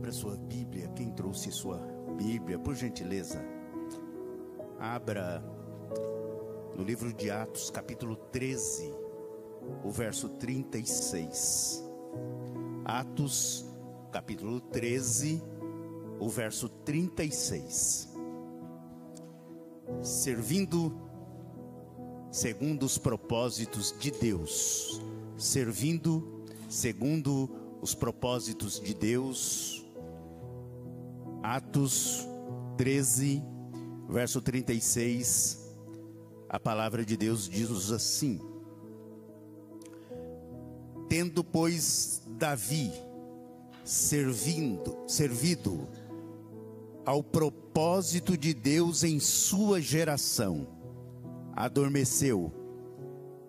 Abra sua Bíblia, quem trouxe sua Bíblia, por gentileza. Abra no livro de Atos, capítulo 13, o verso 36. Atos, capítulo 13, o verso 36. Servindo segundo os propósitos de Deus. Servindo segundo os propósitos de Deus. Atos 13, verso 36. A palavra de Deus diz assim: tendo, pois, Davi servido ao propósito de Deus em sua geração, adormeceu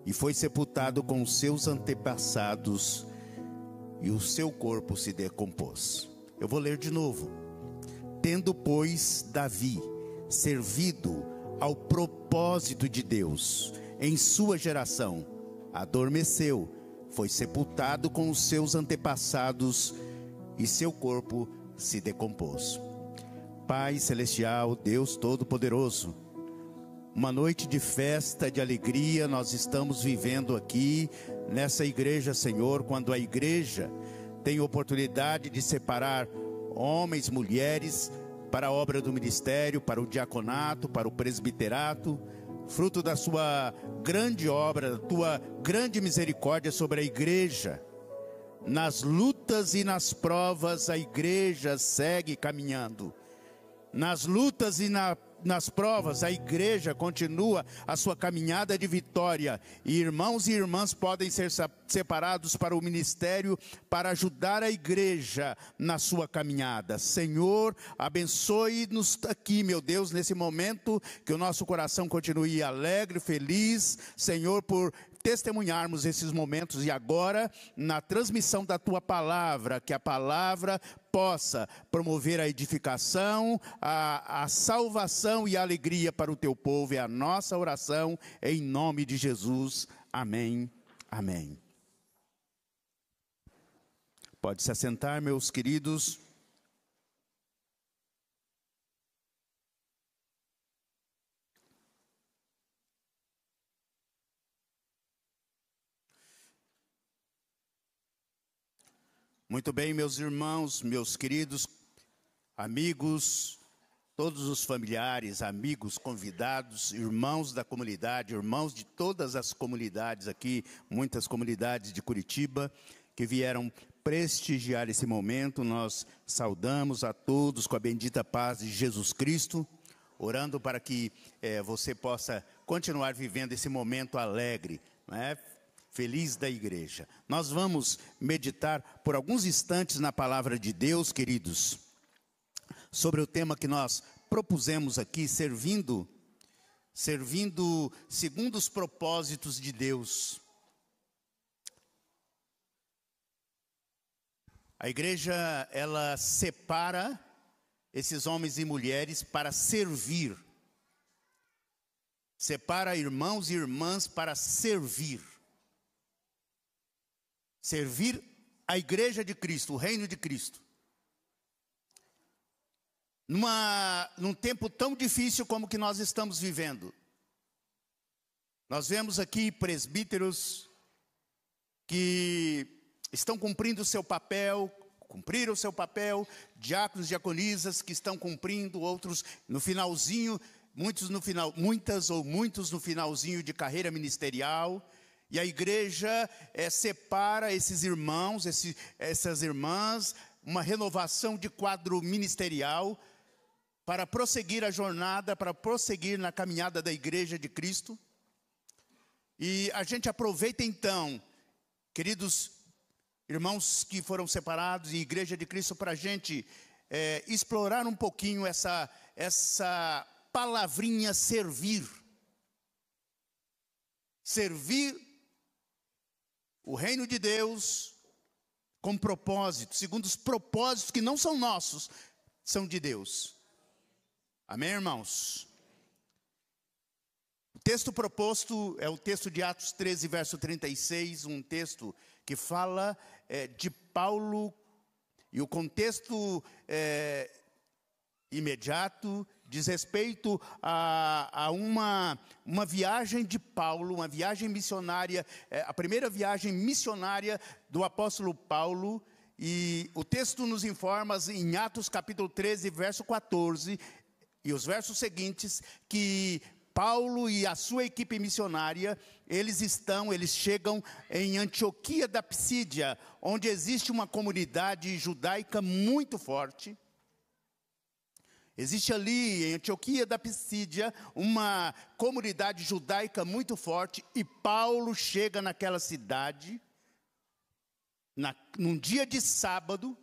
e foi sepultado com os seus antepassados, e o seu corpo se decompôs. Eu vou ler de novo. Tendo, pois, Davi servido ao propósito de Deus em sua geração, adormeceu, foi sepultado com os seus antepassados, e seu corpo se decompôs. Pai celestial, Deus todo-poderoso, uma noite de festa, de alegria nós estamos vivendo aqui nessa igreja, Senhor, quando a igreja tem oportunidade de separar homens, mulheres, para a obra do ministério, para o diaconato, para o presbiterato, fruto da sua grande obra, da tua grande misericórdia sobre a igreja. Nas lutas e nas provas, a igreja segue caminhando. Nas lutas e nas provas, a igreja continua a sua caminhada de vitória. E irmãos e irmãs podem ser separados para o ministério, para ajudar a igreja na sua caminhada. Senhor, abençoe-nos aqui, meu Deus, nesse momento, que o nosso coração continue alegre, feliz, Senhor, por testemunharmos esses momentos. E agora, na transmissão da tua palavra, que a palavra possa promover a edificação, a salvação e a alegria para o teu povo. É a nossa oração em nome de Jesus. Amém. Amém. Pode se assentar, meus queridos. Muito bem, meus irmãos, meus queridos amigos, todos os familiares, amigos, convidados, irmãos da comunidade, irmãos de todas as comunidades aqui, muitas comunidades de Curitiba, que vieram prestigiar esse momento. Nós saudamos a todos com a bendita paz de Jesus Cristo, orando para que você possa continuar vivendo esse momento alegre, não é? Feliz da igreja. Nós vamos meditar por alguns instantes na palavra de Deus, queridos, sobre o tema que nós propusemos aqui, servindo segundo os propósitos de Deus. A igreja, ela separa esses homens e mulheres para servir. Separa irmãos e irmãs para servir. Servir a igreja de Cristo, o reino de Cristo. Num tempo tão difícil como que nós estamos vivendo. Nós vemos aqui presbíteros que estão cumprindo o seu papel, cumpriram o seu papel, diáconos, diaconisas que estão cumprindo, outros no finalzinho, muitos no finalzinho de carreira ministerial. E a igreja separa esses irmãos, essas irmãs, uma renovação de quadro ministerial para prosseguir a jornada, para prosseguir na caminhada da igreja de Cristo. E a gente aproveita então, queridos irmãos que foram separados e igreja de Cristo, para a gente explorar um pouquinho essa palavrinha servir. Servir o reino de Deus com propósito, segundo os propósitos que não são nossos, são de Deus. Amém, irmãos? O texto proposto é o texto de Atos 13, verso 36, um texto que fala de Paulo E o contexto imediato diz respeito a uma viagem de Paulo, uma viagem missionária, a primeira viagem missionária do apóstolo Paulo. E o texto nos informa em Atos capítulo 13, verso 14, e os versos seguintes, que Paulo e a sua equipe missionária, eles chegam em Antioquia da Psídia, onde existe uma comunidade judaica muito forte. Existe ali, em Antioquia da Psídia, uma comunidade judaica muito forte, e Paulo chega naquela cidade, num dia de sábado.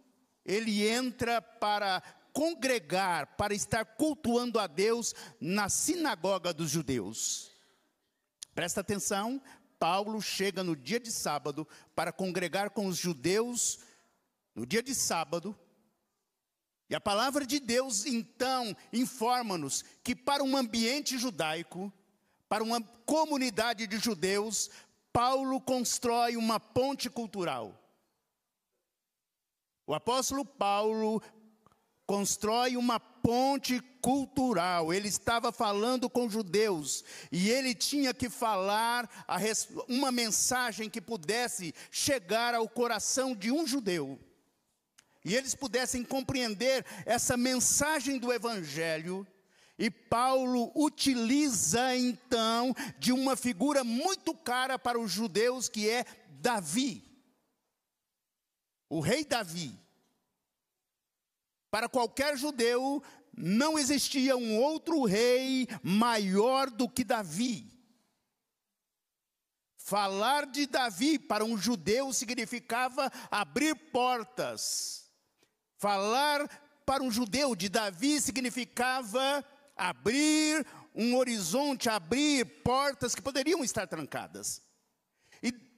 Ele entra para congregar, para estar cultuando a Deus na sinagoga dos judeus. Presta atenção, Paulo chega no dia de sábado para congregar com os judeus no dia de sábado. E a palavra de Deus, então, informa-nos que para um ambiente judaico, para uma comunidade de judeus, Paulo constrói uma ponte cultural. O apóstolo Paulo constrói uma ponte cultural. Ele estava falando com judeus e ele tinha que falar uma mensagem que pudesse chegar ao coração de um judeu. E eles pudessem compreender essa mensagem do evangelho. E Paulo utiliza então de uma figura muito cara para os judeus, que é Davi. O rei Davi. Para qualquer judeu, não existia um outro rei maior do que Davi. Falar de Davi para um judeu significava abrir portas. Falar para um judeu de Davi significava abrir um horizonte, abrir portas que poderiam estar trancadas.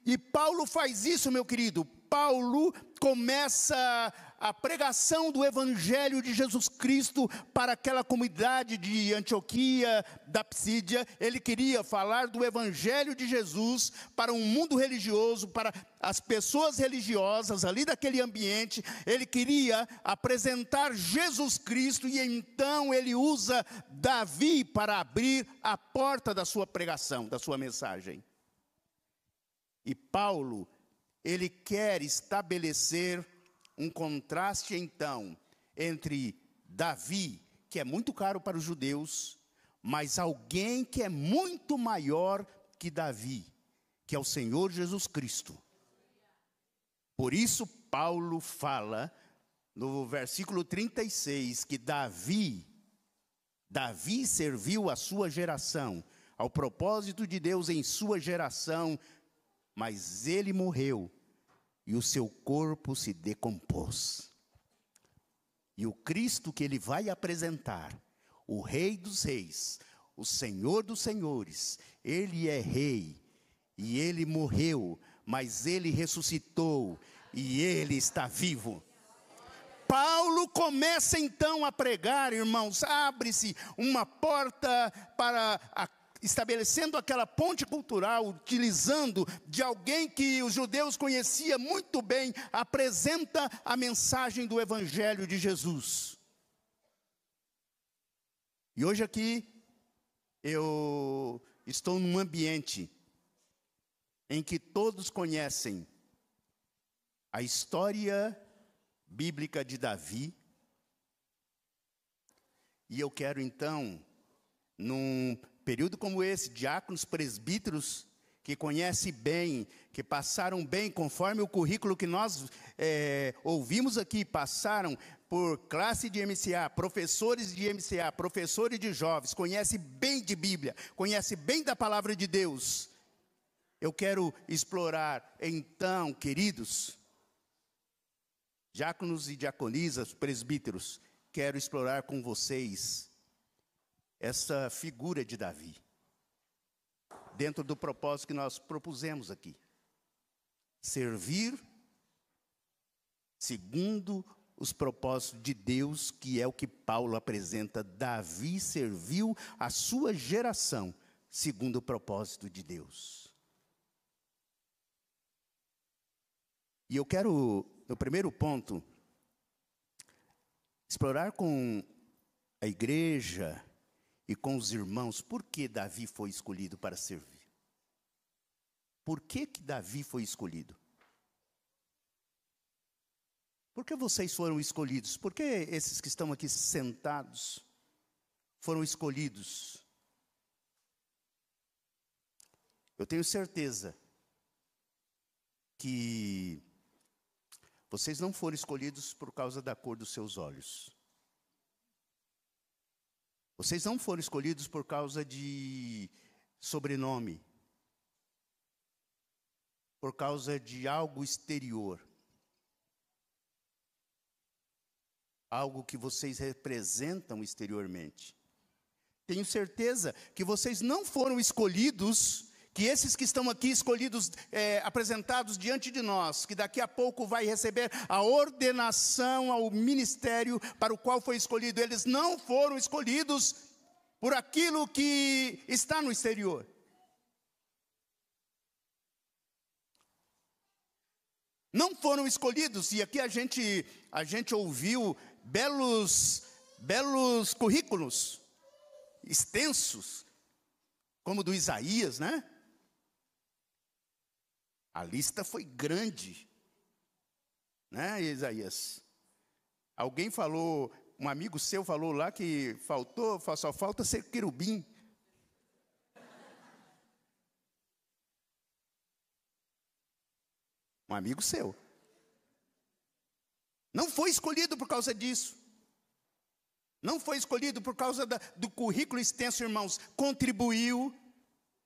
E Paulo faz isso, meu querido. Paulo começa a pregação do evangelho de Jesus Cristo para aquela comunidade de Antioquia da Psídia. Ele queria falar do evangelho de Jesus para um mundo religioso, para as pessoas religiosas ali daquele ambiente. Ele queria apresentar Jesus Cristo, e então ele usa Davi para abrir a porta da sua pregação, da sua mensagem. E Paulo, ele quer estabelecer um contraste, então, entre Davi, que é muito caro para os judeus, mas alguém que é muito maior que Davi, que é o Senhor Jesus Cristo. Por isso, Paulo fala, no versículo 36, que Davi serviu a sua geração, ao propósito de Deus em sua geração, mas ele morreu e o seu corpo se decompôs. E o Cristo que ele vai apresentar, o Rei dos Reis, o Senhor dos Senhores, ele é rei e ele morreu, mas ele ressuscitou e ele está vivo. Paulo começa então a pregar, irmãos, abre-se uma porta para estabelecendo aquela ponte cultural, utilizando de alguém que os judeus conheciam muito bem, apresenta a mensagem do evangelho de Jesus. E hoje aqui, eu estou num ambiente em que todos conhecem a história bíblica de Davi. E eu quero então, num período como esse, diáconos, presbíteros, que conhecem bem, que passaram bem, conforme o currículo que nós ouvimos aqui, passaram por classe de MCA, professores de MCA, professores de jovens, conhecem bem de Bíblia, conhecem bem da palavra de Deus. Eu quero explorar, então, queridos, diáconos e diaconisas, presbíteros, quero explorar com vocês essa figura de Davi, dentro do propósito que nós propusemos aqui. Servir segundo os propósitos de Deus, que é o que Paulo apresenta. Davi serviu a sua geração segundo o propósito de Deus. E eu quero, no primeiro ponto, explorar com a igreja e com os irmãos por que Davi foi escolhido para servir. Por que Davi foi escolhido? Por que vocês foram escolhidos? Por que esses que estão aqui sentados foram escolhidos? Eu tenho certeza que vocês não foram escolhidos por causa da cor dos seus olhos. Vocês não foram escolhidos por causa de sobrenome, por causa de algo exterior, algo que vocês representam exteriormente. Tenho certeza que vocês não foram escolhidos, que esses que estão aqui escolhidos, apresentados diante de nós, que daqui a pouco vai receber a ordenação ao ministério para o qual foi escolhido, eles não foram escolhidos por aquilo que está no exterior. Não foram escolhidos, e aqui a gente ouviu belos currículos, extensos, como do Isaías, né? A lista foi grande, né, Isaías? Alguém falou, um amigo seu falou lá que só falta ser querubim. Um amigo seu. Não foi escolhido por causa disso. Não foi escolhido por causa do currículo extenso, irmãos. Contribuiu,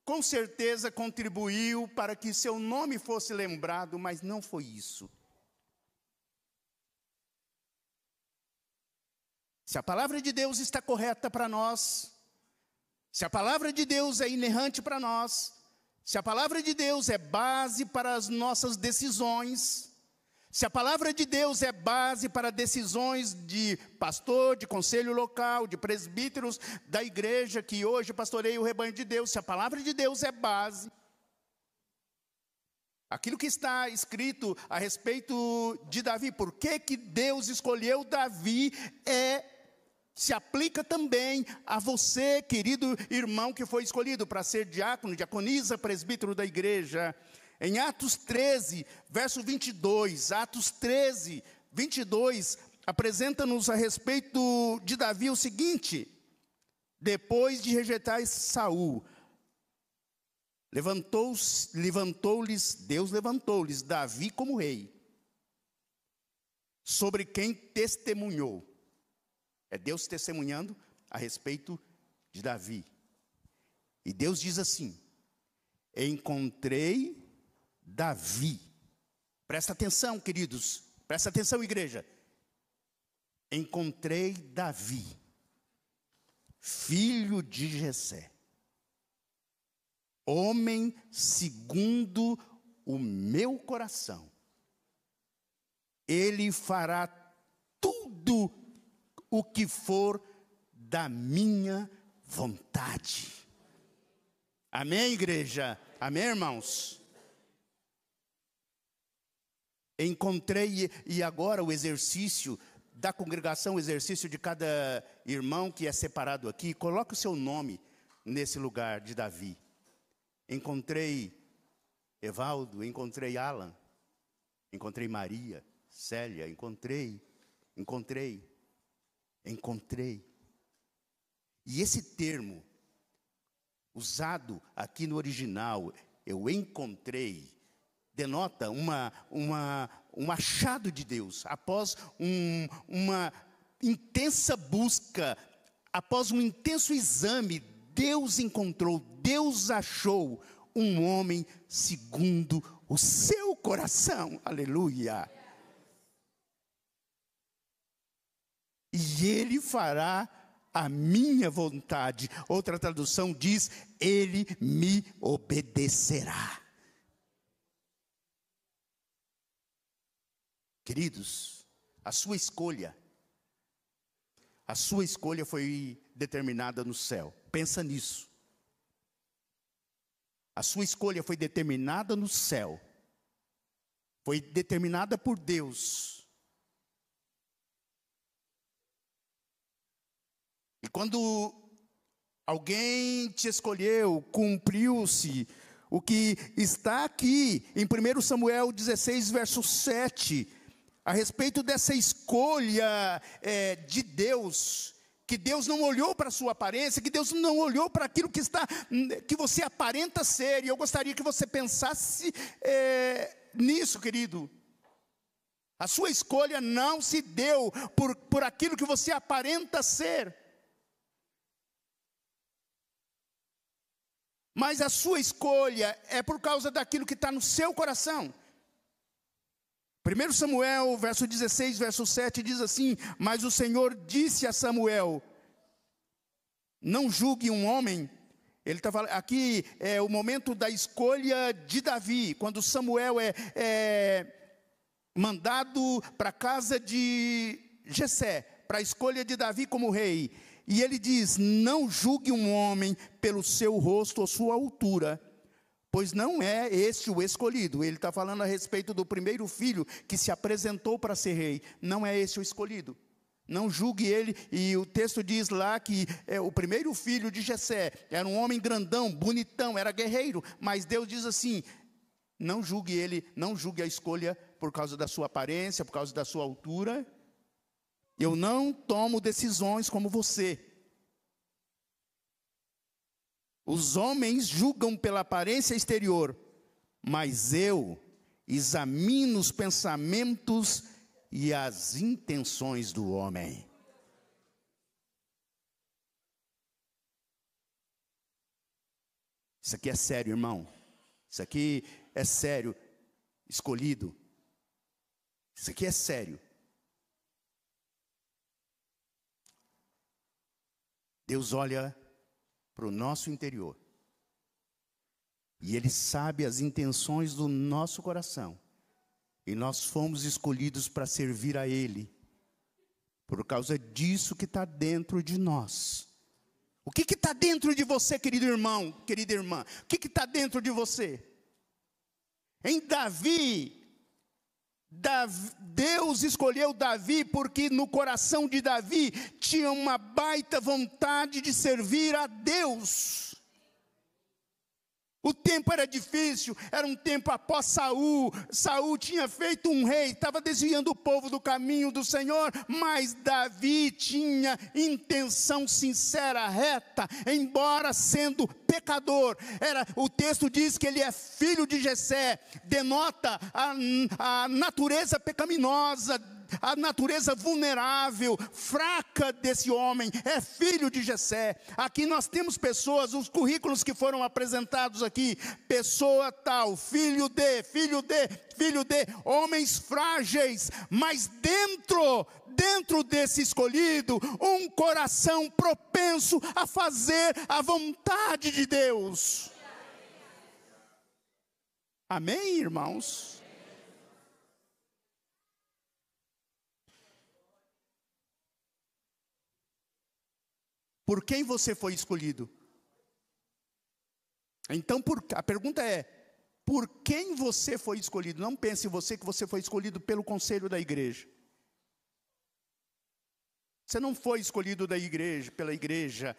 com certeza contribuiu para que seu nome fosse lembrado, mas não foi isso. Se a palavra de Deus está correta para nós, se a palavra de Deus é inerrante para nós, se a palavra de Deus é base para as nossas decisões, se a palavra de Deus é base para decisões de pastor, de conselho local, de presbíteros da igreja que hoje pastoreia o rebanho de Deus, se a palavra de Deus é base, aquilo que está escrito a respeito de Davi, por que Deus escolheu Davi, se aplica também a você, querido irmão, que foi escolhido para ser diácono, diaconisa, presbítero da igreja. Em Atos 13, verso 22, Atos 13, 22, apresenta-nos a respeito de Davi o seguinte: depois de rejeitar Saul, Deus levantou-lhes Davi como rei, sobre quem testemunhou. É Deus testemunhando a respeito de Davi. E Deus diz assim: encontrei Davi. Presta atenção, queridos. Presta atenção, igreja. Encontrei Davi, filho de Jessé, homem segundo o meu coração. Ele fará tudo o que for da minha vontade. Amém, igreja? Amém, irmãos? Encontrei, e agora o exercício da congregação, o exercício de cada irmão que é separado aqui, coloque o seu nome nesse lugar de Davi. Encontrei Evaldo, encontrei Alan, encontrei Maria, Célia, encontrei. E esse termo, usado aqui no original, eu encontrei, denota um achado de Deus. Após uma intensa busca, após um intenso exame, Deus encontrou, Deus achou um homem segundo o seu coração. Aleluia. E ele fará a minha vontade. Outra tradução diz: ele me obedecerá. Queridos, a sua escolha foi determinada no céu. Pensa nisso. A sua escolha foi determinada no céu. Foi determinada por Deus. quando alguém te escolheu, cumpriu-se o que está aqui em 1 Samuel 16, verso 7, a respeito dessa escolha de Deus, que Deus não olhou para a sua aparência, que Deus não olhou para aquilo que você aparenta ser, e eu gostaria que você pensasse nisso, querido. A sua escolha não se deu por aquilo que você aparenta ser, mas a sua escolha é por causa daquilo que está no seu coração. 1 Samuel, verso 16, verso 7, diz assim: mas o Senhor disse a Samuel, não julgue um homem. Ele está falando, aqui é o momento da escolha de Davi, quando Samuel é mandado para a casa de Jessé, para a escolha de Davi como rei. E ele diz, não julgue um homem pelo seu rosto ou sua altura, pois não é este o escolhido. Ele está falando a respeito do primeiro filho que se apresentou para ser rei. Não é esse o escolhido. Não julgue ele. E o texto diz lá que o primeiro filho de Jessé era um homem grandão, bonitão, era guerreiro. Mas Deus diz assim, não julgue ele, não julgue a escolha por causa da sua aparência, por causa da sua altura. Eu não tomo decisões como você. Os homens julgam pela aparência exterior, mas eu examino os pensamentos e as intenções do homem. Isso aqui é sério, irmão. Isso aqui é sério, escolhido. Isso aqui é sério. Deus olha para o nosso interior. E Ele sabe as intenções do nosso coração. E nós fomos escolhidos para servir a Ele. Por causa disso que está dentro de nós. O que está dentro de você, querido irmão, querida irmã? O que está dentro de você? Em Davi, Deus escolheu Davi porque no coração de Davi tinha uma baita vontade de servir a Deus. O tempo era difícil, era um tempo após Saul. Saul tinha feito um rei, estava desviando o povo do caminho do Senhor, mas Davi tinha intenção sincera, reta, embora sendo pecador. O texto diz que ele é filho de Jessé, denota a natureza pecaminosa, a natureza vulnerável, fraca desse homem. É filho de Jessé. Aqui nós temos pessoas, os currículos que foram apresentados aqui, pessoa tal, filho de, homens frágeis, mas dentro desse escolhido, um coração propenso a fazer a vontade de Deus. Amém, irmãos? Por quem você foi escolhido? Então, a pergunta é, por quem você foi escolhido? Não pense que você foi escolhido pelo conselho da igreja. Você não foi escolhido pela igreja.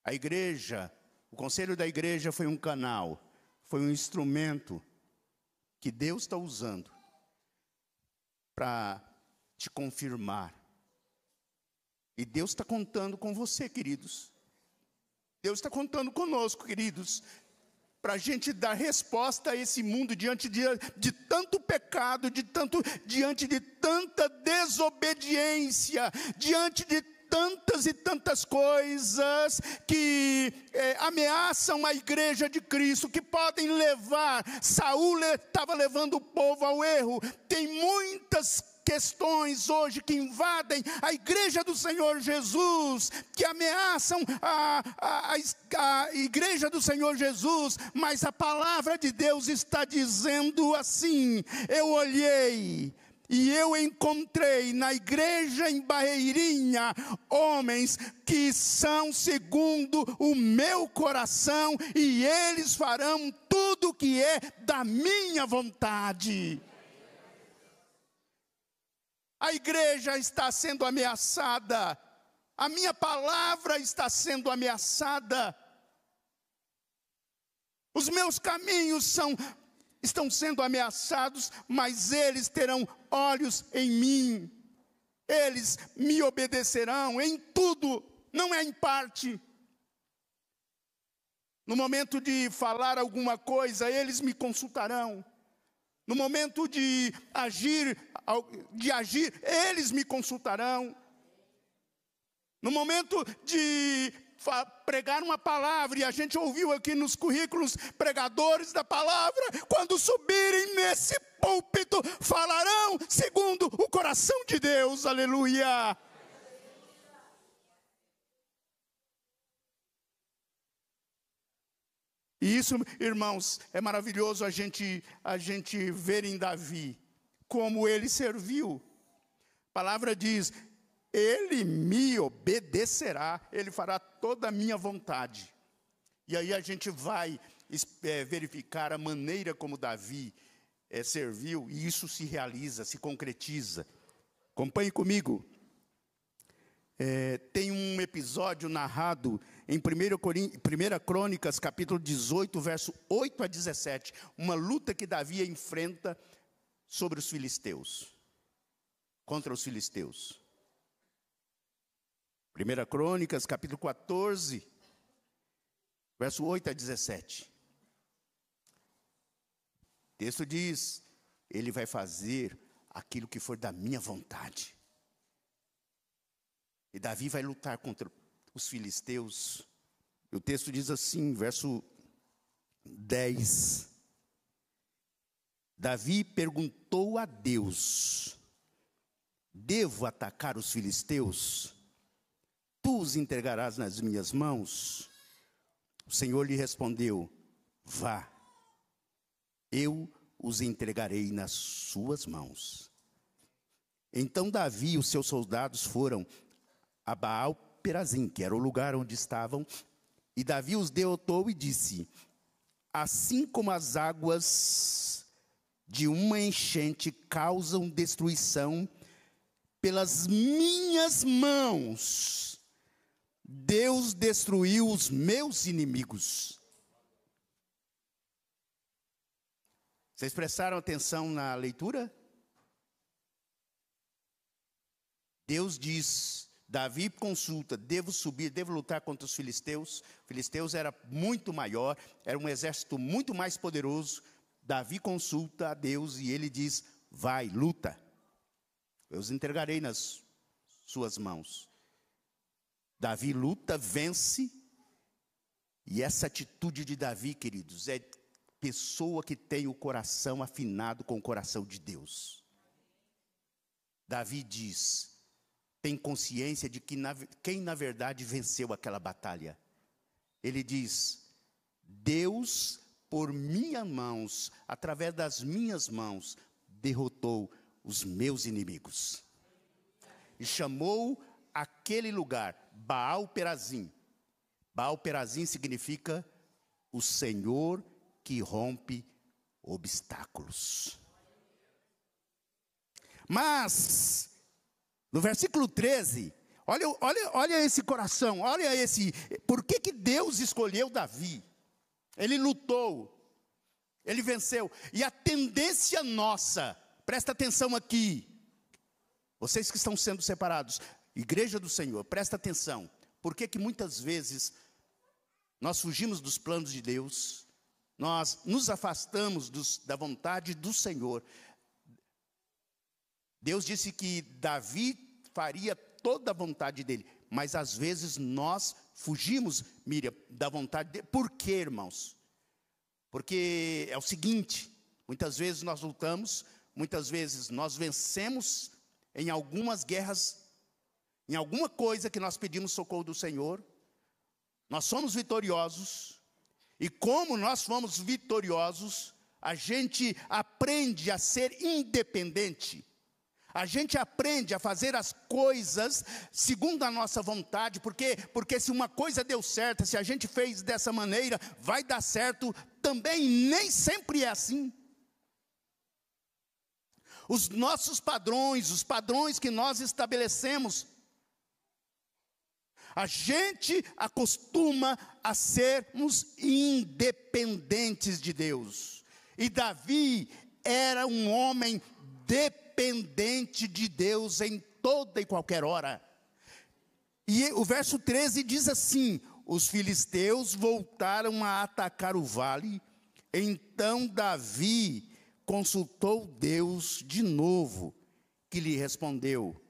A igreja, o conselho da igreja foi um canal, foi um instrumento que Deus está usando para te confirmar. E Deus está contando com você, queridos. Deus está contando conosco, queridos, para a gente dar resposta a esse mundo diante de tanto pecado, diante de tanta desobediência, diante de tantas e tantas coisas que ameaçam a igreja de Cristo, que podem levar. Saul estava levando o povo ao erro. Tem muitas questões hoje que invadem a igreja do Senhor Jesus, que ameaçam a igreja do Senhor Jesus, mas a palavra de Deus está dizendo assim: eu olhei e eu encontrei na igreja em Barreirinha homens que são segundo o meu coração, e eles farão tudo o que é da minha vontade. A igreja está sendo ameaçada A minha palavra está sendo ameaçada. Os meus caminhos estão sendo ameaçados, mas eles terão olhos em mim. Eles me obedecerão em tudo, não é em parte. No momento de falar alguma coisa, eles me consultarão. No momento de agir, eles me consultarão. No momento de pregar uma palavra, e a gente ouviu aqui nos currículos, pregadores da palavra, quando subirem nesse púlpito, falarão segundo o coração de Deus, aleluia. E isso, irmãos, é maravilhoso a gente ver em Davi, como ele serviu. A palavra diz, ele me obedecerá, ele fará toda a minha vontade. E aí a gente vai verificar a maneira como Davi serviu, e isso se realiza, se concretiza. Acompanhe comigo. Tem um episódio narrado em 1 Crônicas, capítulo 18, verso 8 a 17. Uma luta que Davi enfrenta sobre os filisteus. Contra os filisteus. 1 Crônicas, capítulo 14, verso 8 a 17. O texto diz, ele vai fazer aquilo que for da minha vontade. E Davi vai lutar contra os filisteus. E o texto diz assim, verso 10. Davi perguntou a Deus, devo atacar os filisteus? Tu os entregarás nas minhas mãos? O Senhor lhe respondeu, vá, eu os entregarei nas suas mãos. Então Davi e os seus soldados foram a Baal-Perazim, que era o lugar onde estavam, e Davi os derrotou e disse, assim como as águas de uma enchente causam destruição, pelas minhas mãos, Deus destruiu os meus inimigos. Vocês prestaram atenção na leitura? Deus diz, Davi consulta, devo subir, devo lutar contra os filisteus. Filisteus era muito maior, era um exército muito mais poderoso. Davi consulta a Deus e ele diz, vai, luta. Eu os entregarei nas suas mãos. Davi luta, vence. E essa atitude de Davi, queridos, é pessoa que tem o coração afinado com o coração de Deus. Davi diz, tem consciência de que quem na verdade venceu aquela batalha. Ele diz, Deus por minhas mãos, através das minhas mãos, derrotou os meus inimigos. E chamou aquele lugar Baal-Perazim. Baal-Perazim significa o Senhor que rompe obstáculos. Mas no versículo 13, olha esse coração, olha esse, por que Deus escolheu Davi? Ele lutou, ele venceu, e a tendência nossa, presta atenção aqui, vocês que estão sendo separados, igreja do Senhor, presta atenção, por que muitas vezes nós fugimos dos planos de Deus, nós nos afastamos da vontade do Senhor. Deus disse que Davi faria toda a vontade dele, mas às vezes nós fugimos, Miriam, da vontade dele. Por quê, irmãos? Porque é o seguinte, muitas vezes nós lutamos, muitas vezes nós vencemos em algumas guerras, em alguma coisa que nós pedimos socorro do Senhor, nós somos vitoriosos, e como nós fomos vitoriosos, a gente aprende a ser independente. A gente aprende a fazer as coisas segundo a nossa vontade, porque se uma coisa deu certo, se a gente fez dessa maneira, vai dar certo também, nem sempre é assim. Os nossos padrões, os padrões que nós estabelecemos, A gente acostuma a sermos independentes de Deus. E Davi era um homem dependente de Deus em toda e qualquer hora. E o verso 13 diz assim: os filisteus voltaram a atacar o vale. Então Davi consultou Deus de novo, que lhe respondeu: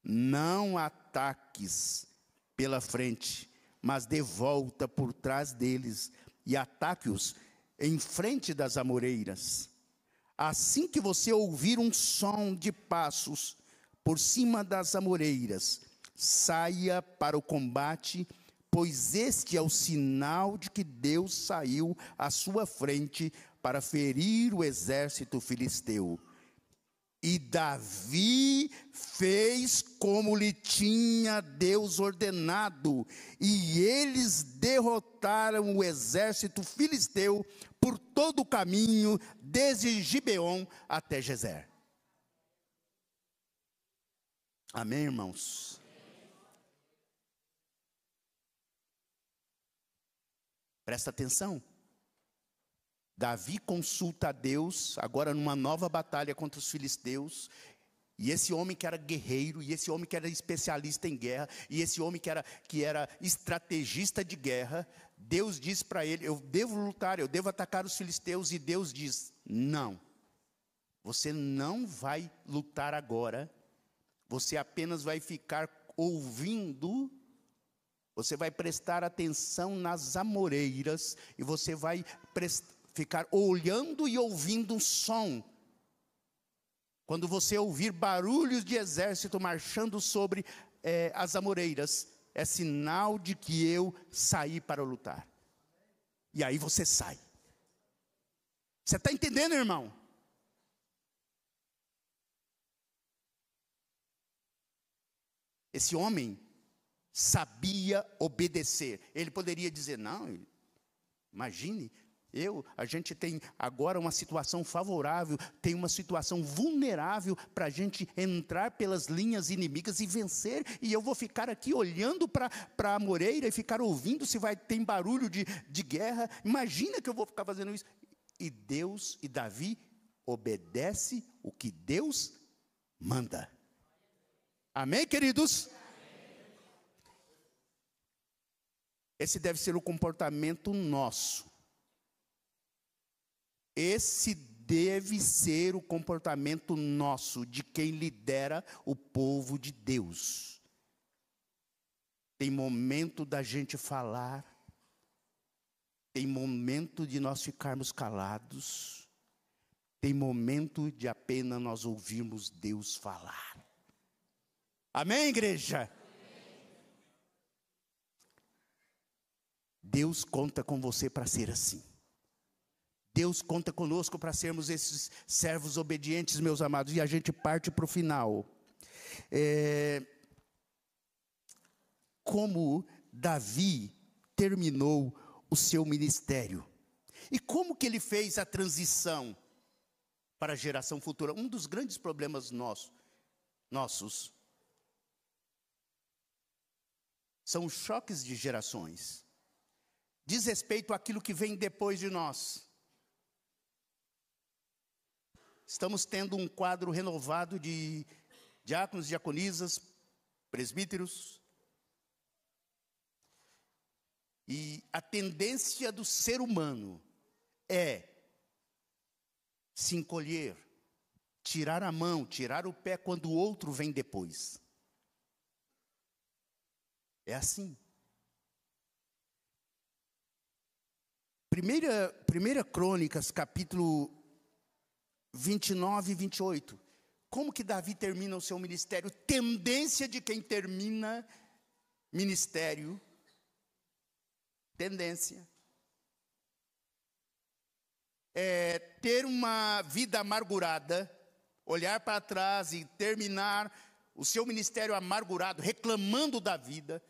não ataques pela frente, mas dê volta por trás deles e ataque-os em frente das amoreiras. Assim que você ouvir um som de passos por cima das amoreiras, saia para o combate, pois este é o sinal de que Deus saiu à sua frente para ferir o exército filisteu. E Davi fez como lhe tinha Deus ordenado, e eles derrotaram o exército filisteu por todo o caminho, desde Gibeon até Gezer. Amém, irmãos? Presta atenção. Davi consulta a Deus, agora numa nova batalha contra os filisteus, e esse homem que era guerreiro, e esse homem que era especialista em guerra, e esse homem que era estrategista de guerra, Deus diz para ele: eu devo lutar, eu devo atacar os filisteus, e Deus diz: não, você não vai lutar agora, você apenas vai ficar ouvindo. Você vai prestar atenção nas amoreiras, e você vai ficar olhando e ouvindo um som. Quando você ouvir barulhos de exército marchando sobre as amoreiras, é sinal de que eu saí para lutar. E aí você sai. Você está entendendo, irmão? Esse homem sabia obedecer. Ele poderia dizer: não, imagine, a gente tem agora uma situação favorável, tem uma situação vulnerável para a gente entrar pelas linhas inimigas e vencer, e eu vou ficar aqui olhando para a amoreira e ficar ouvindo se tem barulho de guerra. Imagina que eu vou ficar fazendo isso. E Davi obedece o que Deus manda. Amém, queridos? Esse deve ser o comportamento nosso. Esse deve ser o comportamento nosso, de quem lidera o povo de Deus. Tem momento da gente falar, tem momento de nós ficarmos calados, tem momento de apenas nós ouvirmos Deus falar. Amém, igreja? Deus conta com você para ser assim. Deus conta conosco para sermos esses servos obedientes, meus amados. E a gente parte para o final. Como Davi terminou o seu ministério. E como que ele fez a transição para a geração futura? Um dos grandes problemas nossos são os choques de gerações. Diz respeito àquilo que vem depois de nós. Estamos tendo um quadro renovado de diáconos, diaconisas, presbíteros. E a tendência do ser humano é se encolher, tirar a mão, tirar o pé quando o outro vem depois. É assim. Primeira Crônicas, capítulo 29 e 28. Como que Davi termina o seu ministério? Tendência de quem termina ministério. Tendência. É ter uma vida amargurada, olhar para trás e terminar o seu ministério amargurado, reclamando da vida,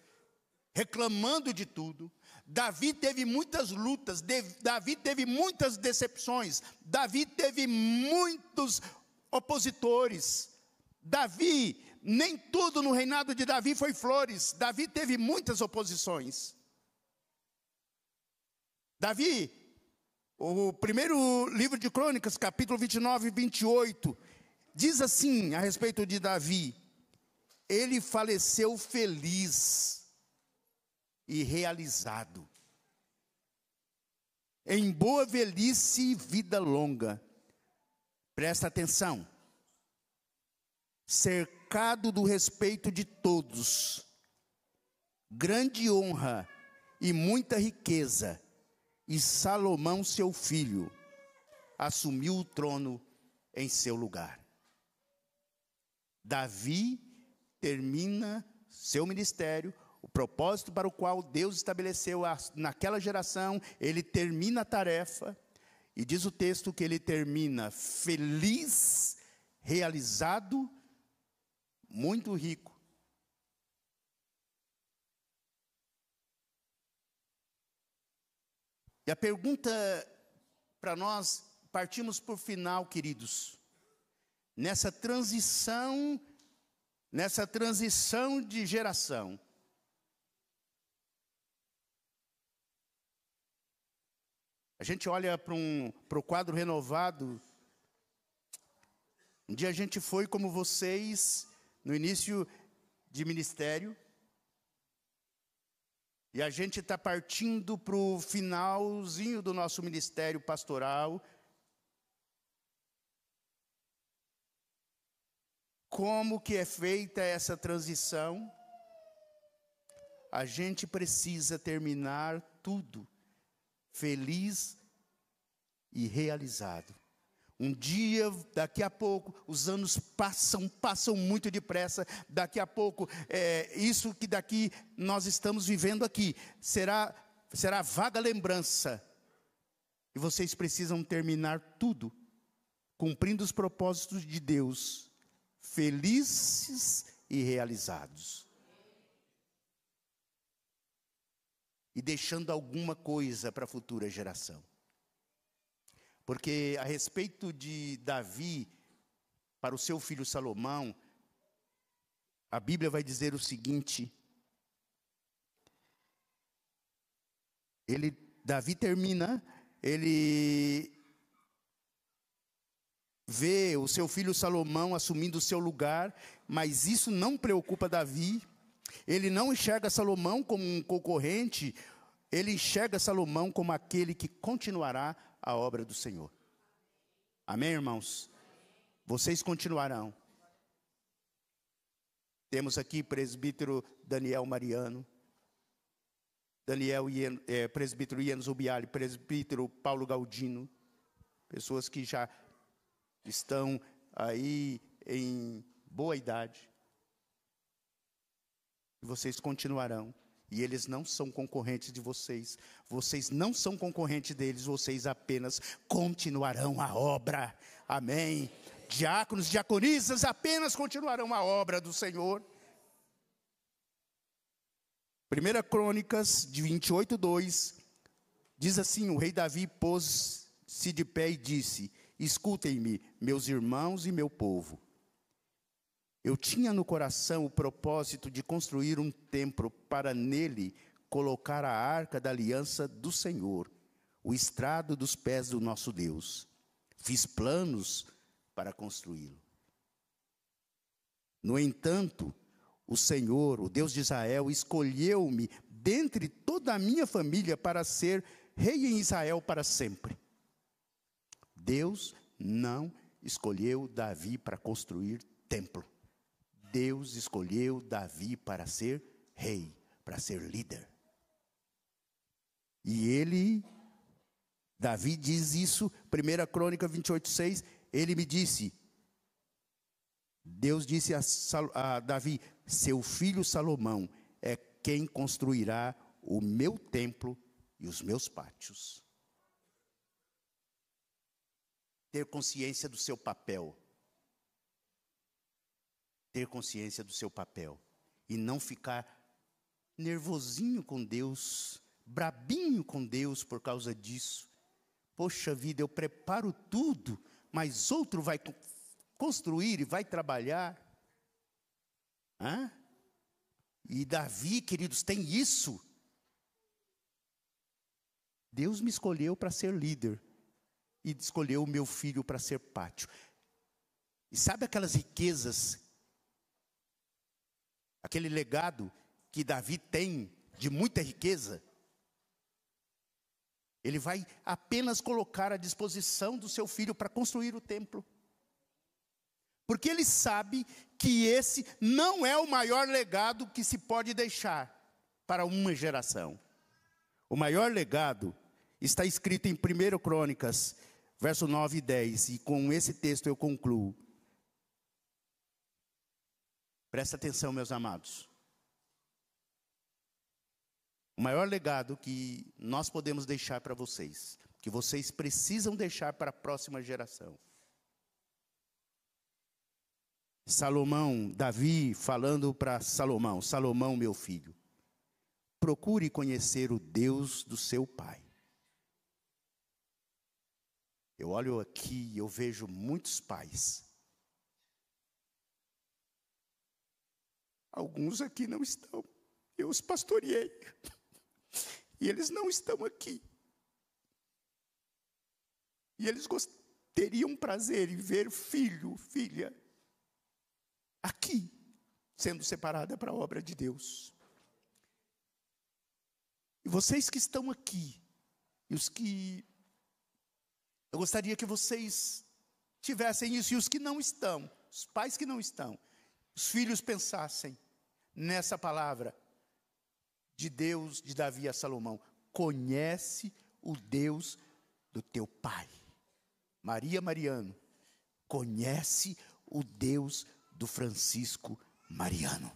reclamando de tudo. Davi teve muitas lutas, Davi teve muitas decepções, Davi teve muitos opositores, Davi, nem tudo no reinado de Davi foi flores. Davi teve muitas oposições. Davi, o primeiro livro de Crônicas, capítulo 29 e 28, diz assim a respeito de Davi: ele faleceu feliz e realizado, em boa velhice e vida longa. Presta atenção. Cercado do respeito de todos, grande honra e muita riqueza, e Salomão, seu filho, assumiu o trono em seu lugar. Davi termina seu ministério, o propósito para o qual Deus estabeleceu naquela geração. Ele termina a tarefa, e diz o texto que ele termina feliz, realizado, muito rico. E a pergunta para nós, partimos por final, queridos, nessa transição de geração. A gente olha para o quadro renovado. Um dia a gente foi como vocês, no início de ministério, e a gente está partindo para o finalzinho do nosso ministério pastoral. Como que é feita essa transição? A gente precisa terminar tudo feliz e realizado. Um dia, daqui a pouco, os anos passam muito depressa. Daqui a pouco, isso que daqui nós estamos vivendo aqui, será vaga lembrança. E vocês precisam terminar tudo, cumprindo os propósitos de Deus, felizes e realizados. E deixando alguma coisa para a futura geração. Porque a respeito de Davi, para o seu filho Salomão, a Bíblia vai dizer o seguinte: Davi termina, ele vê o seu filho Salomão assumindo o seu lugar, mas isso não preocupa Davi. Ele não enxerga Salomão como um concorrente, ele enxerga Salomão como aquele que continuará a obra do Senhor. Amém, irmãos? Vocês continuarão. Temos aqui presbítero Daniel Mariano, presbítero Ian Zubiali, presbítero Paulo Galdino, pessoas que já estão aí em boa idade. E vocês continuarão. E eles não são concorrentes de vocês. Vocês não são concorrentes deles. Vocês apenas continuarão a obra. Amém. Diáconos, diaconisas apenas continuarão a obra do Senhor. 1 Crônicas, de 28:2, diz assim: o rei Davi pôs-se de pé e disse: escutem-me, meus irmãos e meu povo. Eu tinha no coração o propósito de construir um templo para nele colocar a arca da aliança do Senhor, o estrado dos pés do nosso Deus. Fiz planos para construí-lo. No entanto, o Senhor, o Deus de Israel, escolheu-me dentre toda a minha família para ser rei em Israel para sempre. Deus não escolheu Davi para construir templo. Deus escolheu Davi para ser rei, para ser líder. E Davi diz isso, 1 Crônica 28:6, ele me disse, Deus disse a Davi, seu filho Salomão é quem construirá o meu templo e os meus pátios. Ter consciência do seu papel. Ter consciência do seu papel. E não ficar nervosinho com Deus, brabinho com Deus por causa disso. Poxa vida, eu preparo tudo, mas outro vai construir e vai trabalhar. Hã? E Davi, queridos, tem isso. Deus me escolheu para ser líder. E escolheu o meu filho para ser pátio. E sabe aquelas riquezas, aquele legado que Davi tem de muita riqueza? Ele vai apenas colocar à disposição do seu filho para construir o templo. Porque ele sabe que esse não é o maior legado que se pode deixar para uma geração. O maior legado está escrito em 1 Crônicas, verso 9 e 10. E com esse texto eu concluo. Presta atenção, meus amados. O maior legado que nós podemos deixar para vocês, que vocês precisam deixar para a próxima geração. Davi falando para Salomão: Salomão, meu filho, procure conhecer o Deus do seu pai. Eu olho aqui e eu vejo muitos pais. Alguns aqui não estão. Eu os pastoreei. E eles não estão aqui. E eles teriam prazer em ver filho, filha, aqui, sendo separada para a obra de Deus. E vocês que estão aqui, e os que... Eu gostaria que vocês tivessem isso, e os que não estão, os pais que não estão, os filhos pensassem nessa palavra de Deus, de Davi a Salomão: conhece o Deus do teu pai. Maria Mariano, conhece o Deus do Francisco Mariano.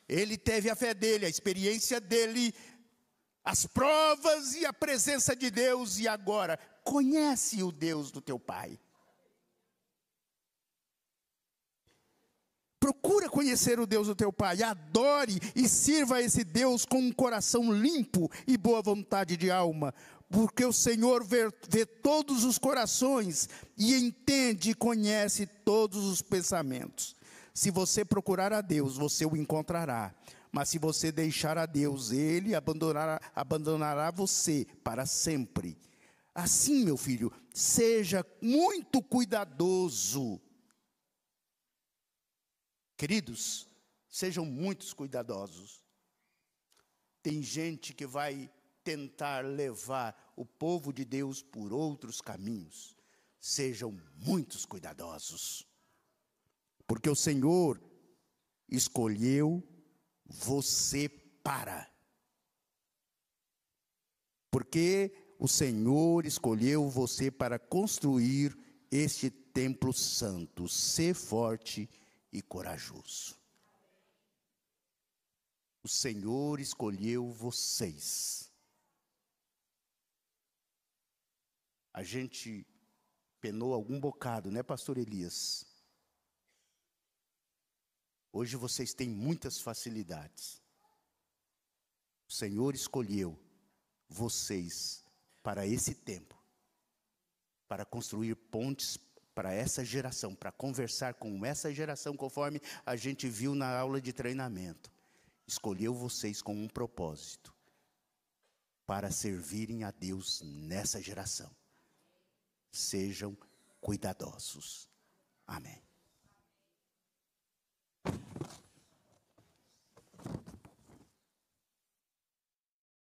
Ele teve a fé dele, a experiência dele, as provas e a presença de Deus, e agora conhece o Deus do teu pai. Procura conhecer o Deus do teu pai, adore e sirva a esse Deus com um coração limpo e boa vontade de alma, porque o Senhor vê todos os corações e entende e conhece todos os pensamentos. Se você procurar a Deus, você o encontrará, mas se você deixar a Deus, Ele abandonará você para sempre. Assim, meu filho, seja muito cuidadoso. Queridos, sejam muito cuidadosos. Tem gente que vai tentar levar o povo de Deus por outros caminhos. Sejam muito cuidadosos. Porque o Senhor escolheu você para. Porque o Senhor escolheu você para construir este templo santo. Ser forte e corajoso. O Senhor escolheu vocês. A gente penou algum bocado, né, pastor Elias? Hoje vocês têm muitas facilidades. O Senhor escolheu vocês para esse tempo, para construir pontes para essa geração, para conversar com essa geração, conforme a gente viu na aula de treinamento. Escolheu vocês com um propósito, para servirem a Deus nessa geração. Sejam cuidadosos. Amém.